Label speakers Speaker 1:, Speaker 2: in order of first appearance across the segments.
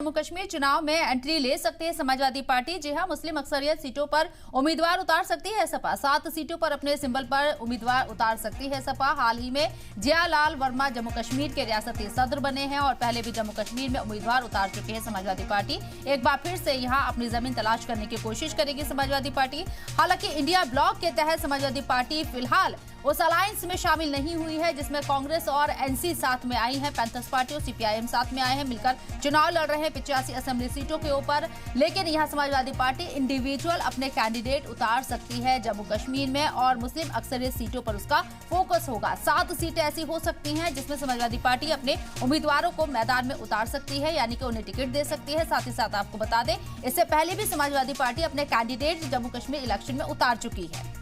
Speaker 1: जम्मू कश्मीर चुनाव में एंट्री ले सकती है समाजवादी पार्टी। जी हां, मुस्लिम अक्सरियत सीटों पर उम्मीदवार उतार सकती है सपा। 7 सीटों पर अपने सिंबल पर उम्मीदवार उतार सकती है सपा। हाल ही में जियालाल वर्मा जम्मू कश्मीर के रियासती सदर बने हैं और पहले भी जम्मू कश्मीर में उम्मीदवार उतार चुके हैं समाजवादी पार्टी। एक बार फिर से यहां अपनी जमीन तलाश करने की कोशिश करेगी समाजवादी पार्टी। हालांकि इंडिया ब्लॉक के तहत समाजवादी पार्टी फिलहाल उस अलायंस में शामिल नहीं हुई है जिसमें कांग्रेस और एनसी साथ में आई है। पैंथर्स पार्टी और सीपीआईएम साथ में आए हैं, मिलकर चुनाव लड़ रहे हैं 85 असेंबली सीटों के ऊपर। लेकिन यहां समाजवादी पार्टी इंडिविजुअल अपने कैंडिडेट उतार सकती है जम्मू कश्मीर में और मुस्लिम अक्सरियत सीटों पर उसका फोकस होगा। 7 सीटें ऐसी हो सकती हैं जिसमें समाजवादी पार्टी अपने उम्मीदवारों को मैदान में उतार सकती है, यानी कि उन्हें टिकट दे सकती है। साथ ही साथ आपको बता दें, इससे पहले भी समाजवादी पार्टी अपने कैंडिडेट जम्मू कश्मीर इलेक्शन में उतार चुकी है।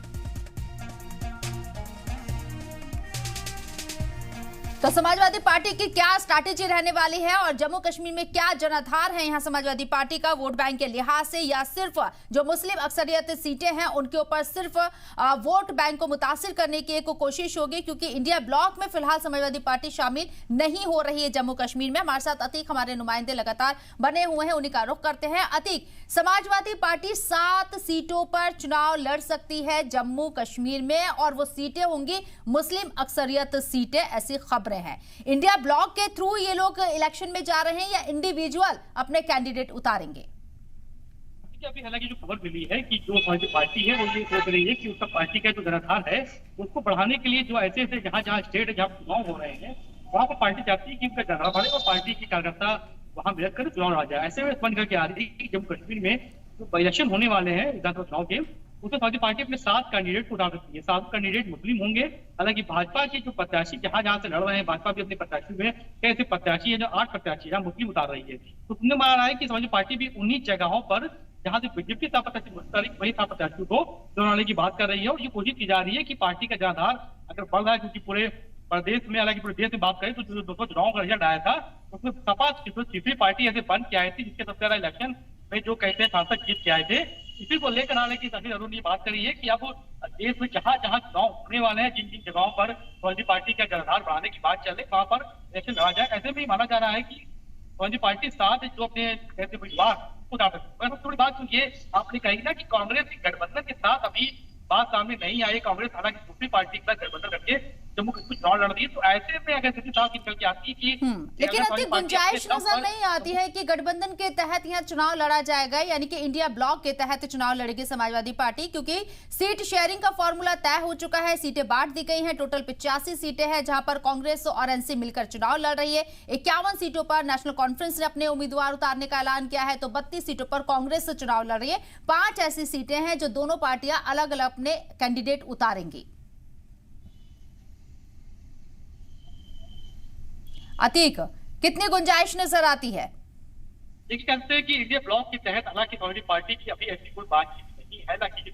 Speaker 1: तो समाजवादी पार्टी की क्या स्ट्रैटेजी रहने वाली है और जम्मू कश्मीर में क्या जनाधार है यहां समाजवादी पार्टी का वोट बैंक के लिहाज से, या सिर्फ जो मुस्लिम अक्सरियत सीटें हैं उनके ऊपर सिर्फ वोट बैंक को मुतासिर करने की एक कोशिश होगी, क्योंकि इंडिया ब्लॉक में फिलहाल समाजवादी पार्टी शामिल नहीं हो रही है जम्मू कश्मीर में। हमारे साथ अतीक हमारे नुमाइंदे लगातार बने हुए हैं, उन्हीं का रुख करते हैं। अतीक, समाजवादी पार्टी 7 सीटों पर चुनाव लड़ सकती है जम्मू कश्मीर में और वो सीटें होंगी मुस्लिम अक्सरियत सीटें, ऐसी खबरें हैं। इंडिया ब्लॉक के थ्रू ये लोग इलेक्शन में जा रहे हैं या इंडिविजुअल अपने कैंडिडेट उतारेंगे?
Speaker 2: अभी हालांकि जो खबर मिली है कि जो पार्टी है वो ये सोच रही है कि उसका पार्टी का जो जनाधार है उसको बढ़ाने के लिए जो ऐसे जहाँ स्टेट जहाँ चुनाव हो रहे हैं वहां पर पार्टी चाहती है कि उनका जनाधार बढ़े और पार्टी की कार्यकर्ता वहां मिलकर चुनाव आ जाए। ऐसे में बन करके आ रही है कि जम्मू कश्मीर में जो इलेक्शन होने वाले हैं विधानसभा चुनाव के, उसमें समाजवादी पार्टी अपने 7 कैंडिडेट को उतार सकती है। 7 कैंडिडेट मुस्लिम होंगे। हालांकि भाजपा के जो प्रत्याशी जहां से लड़ रहे हैं, भाजपा भी अपने प्रत्याशी में कैसे प्रत्याशी है जो 8 प्रत्याशी जहां मुस्लिम उतार रही है। तो तुमने माना है कि समाजवादी पार्टी भी उन्हीं जगहों पर जहां से बीजेपी था प्रत्याशी मुस्तरिक वही था प्रत्याशी को दोहराने की बात कर रही है और ये कोशिश की जा रही है कि पार्टी का जनाधार अगर बढ़ रहा है, क्योंकि पूरे प्रदेश में, हालांकि पूरे देश में बात करें तो जो 200 चुनाव का रिजल्ट आया था उसमें सपा तीसरी पार्टी ऐसे बन के आई थी जिसके सबसे ज्यादा इलेक्शन में जो कहते हैं सांसद जीत के आए थे। इसी को लेकर हालांकि शशि थरूर ने बात करी है कि अब देश में जहां जहां चुनाव होने वाले हैं, जिन जिन जगहों पर समाजवादी पार्टी का जनाधार बढ़ाने की बात चल रही है वहां पर इलेक्शन लड़ा जाए। ऐसे में माना जा रहा है कि समाजवादी पार्टी 7 जो अपने ऐसे उम्मीदवार उतार सकते हैं। थोड़ी बात ये आपने कही ना कि कांग्रेस गठबंधन के साथ अभी बात सामने नहीं आई। कांग्रेस हालांकि दूसरी पार्टी के साथ गठबंधन करके जम्मू कश्मीर चुनाव लड़ रही है, तो ऐसे में अगर स्थिति साफ निकल के आती है कि
Speaker 1: लेकिन अति गुंजाइश नजर नहीं आती है कि गठबंधन के तहत यहाँ चुनाव लड़ा जाएगा, यानी कि इंडिया ब्लॉक के तहत चुनाव लड़ेगी समाजवादी पार्टी, क्योंकि सीट शेयरिंग का फॉर्मूला तय हो चुका है। सीटें बांट दी गई हैं। टोटल 85 सीटें हैं जहां पर कांग्रेस और एनसी मिलकर चुनाव लड़ रही है। 51 सीटों पर नेशनल कॉन्फ्रेंस ने अपने उम्मीदवार उतारने का ऐलान किया है, तो 32 सीटों पर कांग्रेस चुनाव लड़ रही है। 5 ऐसी सीटें हैं जो दोनों पार्टियां अलग अलग अपने कैंडिडेट उतारेंगी। अतीक, कितनी गुंजाइश नजर आती है?
Speaker 2: देखिए, कहते हैं कि इंडिया ब्लॉक के तहत हालांकि समाजवादी पार्टी की अभी ऐसी कोई बातचीत नहीं है। हालांकि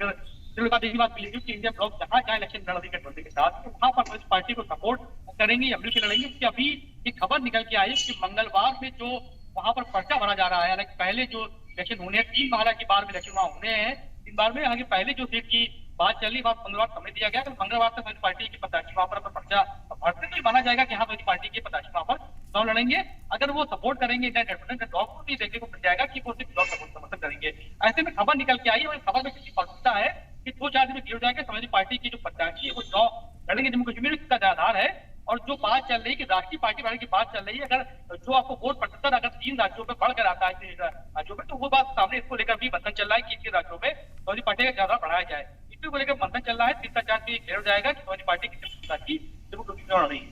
Speaker 2: बात मिलेगी कि इंडिया ब्लॉक जहां जहां इलेक्शन लड़ रही है गठबंधन के साथ, तो वहां पर समाजवादी पार्टी को सपोर्ट करेंगे या मिलकर लड़ेंगे। उसकी अभी एक खबर निकल के आई कि मंगलवार में जो वहां पर पर्चा भरा जा रहा है, हालांकि पहले जो इलेक्शन होने हैं 3 माह की बार में इलेक्शन वहां होने हैं। 3 बार में हालांकि पहले जो सीट की बात चल रही है मंगलवार समय दिया गया, तो मंगलवार से समाजवादी पार्टी की प्रत्याशी वहां पर अपना पर्चा भरते तो माना जाएगा कि हाँ समाजवादी पार्टी के प्रत्याशी वहां पर चुनाव लड़ेंगे। अगर वो सपोर्ट करेंगे इंडिया गठबंधन का ब्लॉक को भी देखने को मिल जाएगा कि वो सिर्फ ब्लॉक सपोर्ट समर्थन करेंगे। ऐसे में खबर निकल के आई और खबर में किसी स्पष्टता है कि 2-4 दिन में क्लियर हो जाएगा समाजवादी पार्टी की जो प्रत्याशी है वो चुनाव लड़ेंगे जम्मू कश्मीर का आधार है। और जो बात चल रही है कि राष्ट्रीय पार्टी वाले की बात चल रही है, अगर जो आपको वोट प्रतिशत अगर 3 राज्यों में बढ़कर आता है राज्यों में, तो वो बात सामने इसको लेकर भी मंथन चल रहा है कि इन राज्यों में समाजवादी पार्टी का ज्यादा बढ़ाया जाए। इसी को लेकर मंथन चल रहा है। 3-4 दिन क्लियर हो जाएगा कि समाजवादी पार्टी की जम्मू कश्मीर में रही है।